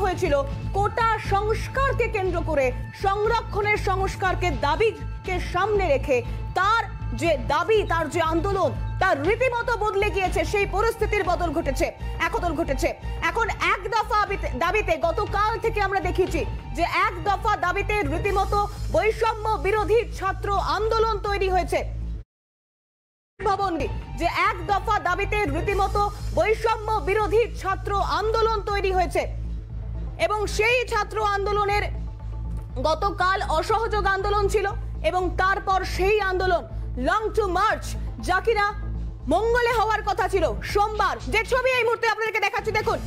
হয়েছিল কোটা সংস্কারকে কেন্দ্র করে, সংরক্ষণের সংস্কারকে দাবিকে সামনে রেখে তার যে দাবি, তার যে আন্দোলন, তার রীতিমতো বদলে গিয়েছে। সেই পরিস্থিতির বদল ঘটেছে, একদল ঘটেছে। এখন এক দফা দাবিতে গতকাল থেকে আমরা দেখেছি যে এক দফা দাবিতে রীতিমতো বৈষম্য বিরোধী ছাত্র আন্দোলন তৈরি হয়েছে। যে এক দফা দাবিতে রীতিমতো বৈষম্য বিরোধী ছাত্র আন্দোলন তৈরি হয়েছে এবং সেই ছাত্র আন্দোলনের গতকাল অসহযোগ আন্দোলন ছিল এবং তারপর সেই আন্দোলন লং টু মার্চ, যা কিনা মঙ্গলে হওয়ার কথা ছিল সোমবার। যে ছবি এই মুহূর্তে আপনাদেরকে দেখাচ্ছি, দেখুন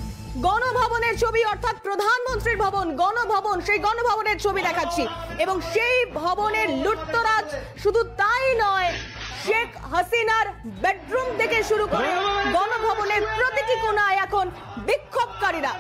গণভবনের ছবি, অর্থাৎ প্রধানমন্ত্রীর ভবন, গণভবন, সেই গণভবনের ছবি দেখাচ্ছি এবং সেই ভবনের লুটতরাজ শুধু তাই নয়, শেখ হাসিনার বেডরুম থেকে শুরু করে গণভবনের প্রতিটি কোণায় এখন বিক্ষোভকারীরা।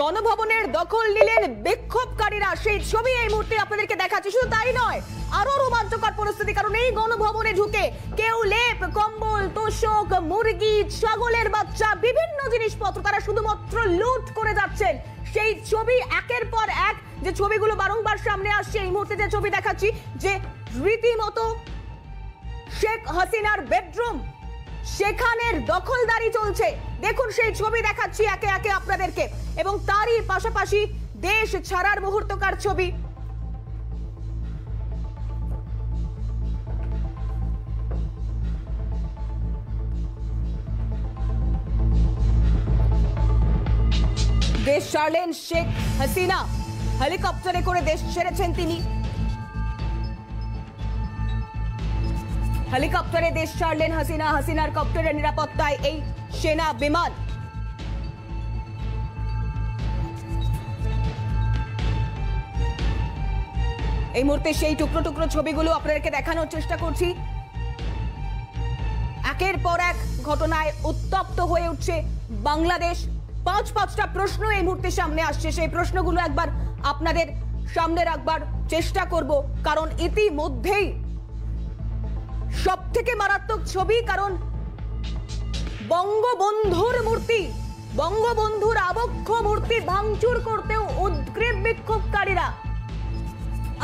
গণভবনের দখল নিলেন বিক্ষোভকারীরা, সেই ছবি এই মুহূর্তে আপনাদেরকে দেখাচ্ছি। শুধু তাই নয়, আরো রোমাঞ্চকর পরিস্থিতি, কারণ এই গণভবনে ঢুকে কেউ লেপ, কম্বল, তোষক, মুরগি, ছাগলের বাচ্চা, বিভিন্ন জিনিসপত্র তারা শুধুমাত্র লুট করে যাচ্ছেন। সেই ছবি একের পর এক, যে ছবিগুলো বারংবার সামনে আসছে। এই মুহূর্তে যে ছবি দেখাচ্ছি, যে রীতিমতো শেখ হাসিনার বেডরুম, সেখানের দখলদারি চলছে। দেখুন সেই ছবি দেখাচ্ছি একে একে আপনাদেরকে এবং তারই পাশাপাশি দেশ ছাড়ার মুহূর্তকার ছবি। দেশ ছাড়লেন শেখ হাসিনা, হেলিকপ্টারে করে দেশ ছেড়েছেন তিনি। হেলিকপ্টারে দেশ ছাড়লেন হাসিনা, হাসিনার কপ্টারের নিরাপত্তায় এই সেনা বিমান। এই মুহূর্তে সেই টুকরো টুকরো ছবিগুলো আপনাদেরকে দেখানোর চেষ্টা করছি। একের পর এক ঘটনায় উত্তপ্ত হয়ে উঠছে বাংলাদেশ। পাঁচটা প্রশ্ন এই মুহূর্তে সামনে আসছে, সেই প্রশ্নগুলো একবার আপনাদের সামনে রাখবার চেষ্টা করব, কারণ ইতিমধ্যেই সব থেকে মারাত্মক ছবি, কারণ বঙ্গবন্ধুর মূর্তি, বঙ্গবন্ধুর আবক্ষ মূর্তি ভাঙচুর করতেও উদ্গ্রীব বিক্ষোভকারীরা।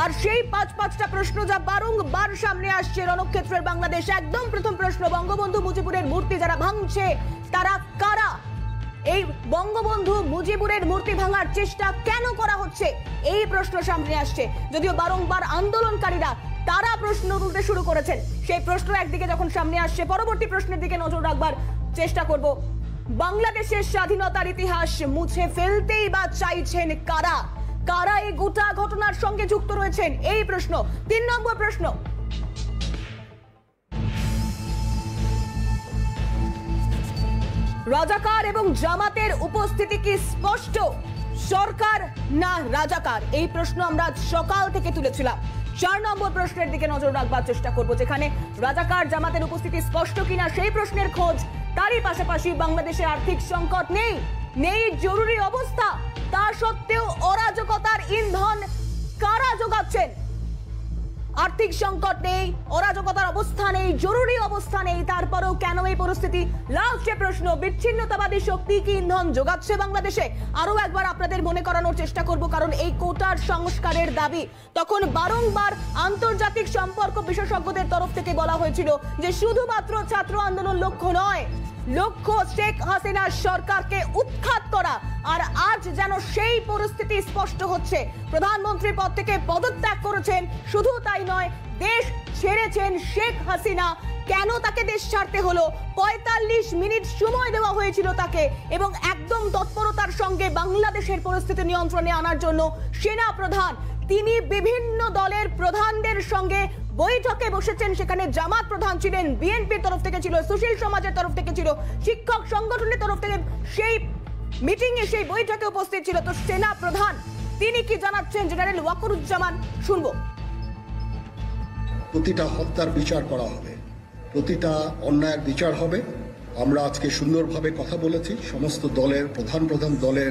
আর সেই পাঁচটা প্রশ্ন যা বারংবার সামনে আসছে রণক্ষেত্রের বাংলাদেশ। একদম প্রথম প্রশ্ন, বঙ্গবন্ধু মুজিবুরের মূর্তি যারা ভাঙছে তারা কারা? এই বঙ্গবন্ধু মুজিবুরের মূর্তি ভাঙার চেষ্টা কেন করা হচ্ছে, এই প্রশ্ন সামনে আসছে। যদিও বারংবার আন্দোলনকারীরা তারা প্রশ্ন তুলতে শুরু করেছেন, সেই প্রশ্ন একদিকে যখন সামনে আসছে, পরবর্তী প্রশ্নের দিকে নজর রাখবার চেষ্টা করব। বাংলাদেশের স্বাধীনতার ইতিহাস মুছে ফেলতেই বা চাইছেন কারা? কারা এই গোটা ঘটনার সঙ্গে যুক্ত রয়েছেন, এই প্রশ্ন। 3 নম্বর প্রশ্ন, রাজাকার এবং জামাতের উপস্থিতি কি স্পষ্ট? সরকার না রাজাকার? এই প্রশ্ন আমরা সকাল থেকে তুলেছিলাম। 4 নম্বর প্রশ্নের দিকে নজর রাখবার চেষ্টা করব, যেখানে রাজাকার জামাতের উপস্থিতি স্পষ্ট কিনা সেই প্রশ্নের খোঁজ। তারই পাশাপাশি বাংলাদেশে আর্থিক সংকট নেই, নেই জরুরি অবস্থা, তা সত্ত্বেও অরাজকতার ইন্ধন কারা যোগাচ্ছেন? আর্থিক সংকট নেই, অরাজকতার অবস্থা নেই, জরুরি অবস্থা নেই, তারপরেও কেন এই পরিস্থিতি? লাস্টে প্রশ্ন, বিচ্ছিন্নতাবাদী শক্তি কি ইন্ধন যোগাচ্ছে বাংলাদেশে? আরো একবার আপনাদের মনে করানোর চেষ্টা করব, কারণ এই কোটার সংস্কারের দাবি তখন বারংবার আন্তর্জাতিক সম্পর্ক বিশেষজ্ঞদের তরফ থেকে বলা হয়েছিল যে শুধুমাত্র ছাত্র আন্দোলন লক্ষ্য নয়, লক্ষ্য শেখ হাসিনার সরকারকে উৎখাত করা। আর আজ যেন সেই পরিস্থিতি স্পষ্ট হচ্ছে। প্রধানমন্ত্রী পদ থেকে পদত্যাগ করেছেন, শুধু তাই নয়, দেশ ছেড়েছেন শেখ হাসিনা। কেন তাকে দেশ ছাড়তে হলো? 45 মিনিট সময় দেওয়া হয়েছিল তাকে, এবং একদম তৎপরতার সঙ্গে বাংলাদেশের পরিস্থিতি নিয়ন্ত্রণে আনার জন্য সেনা প্রধান তিনি বিভিন্ন দলের প্রধানদের সঙ্গে বৈঠকে বসেছেন। সেখানে জামাত প্রধান ছিলেন, বিএনপির তরফ থেকে ছিল, সুশীল সমাজের তরফ থেকে ছিল, শিক্ষক সংগঠনের তরফ থেকে সেই মিটিং এ, সেই বৈঠকে উপস্থিত ছিল। তো সেনা প্রধান তিনি কি জানাচ্ছেন, জেনারেল ওয়াকারুজ্জামান, শুনবো। প্রতিটা হত্যার বিচার করা হবে, প্রতিটা অন্যায়ের বিচার হবে, আমরা আজকে সুন্দরভাবে কথা বলেছি। সমস্ত দলের প্রধান দলের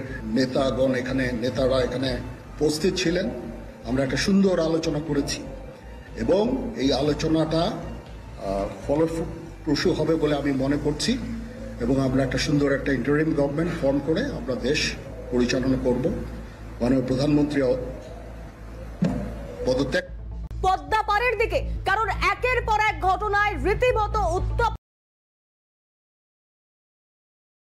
নেতারা এখানে উপস্থিত ছিলেন। আমরা একটা সুন্দর আলোচনা করেছি এবং এই আলোচনাটা ফলপ্রসূ হবে বলে আমি মনে করছি এবং আমরা একটা সুন্দর একটা ইন্টারিম গভর্নমেন্ট ফর্ম করে আমরা দেশ পরিচালনা করব। মাননীয় প্রধানমন্ত্রী পদত্যাগ পদ্মা পাড়ের দিকে, কারণ একের পর এক ঘটনায় রীতিমতো উত্তপ্ত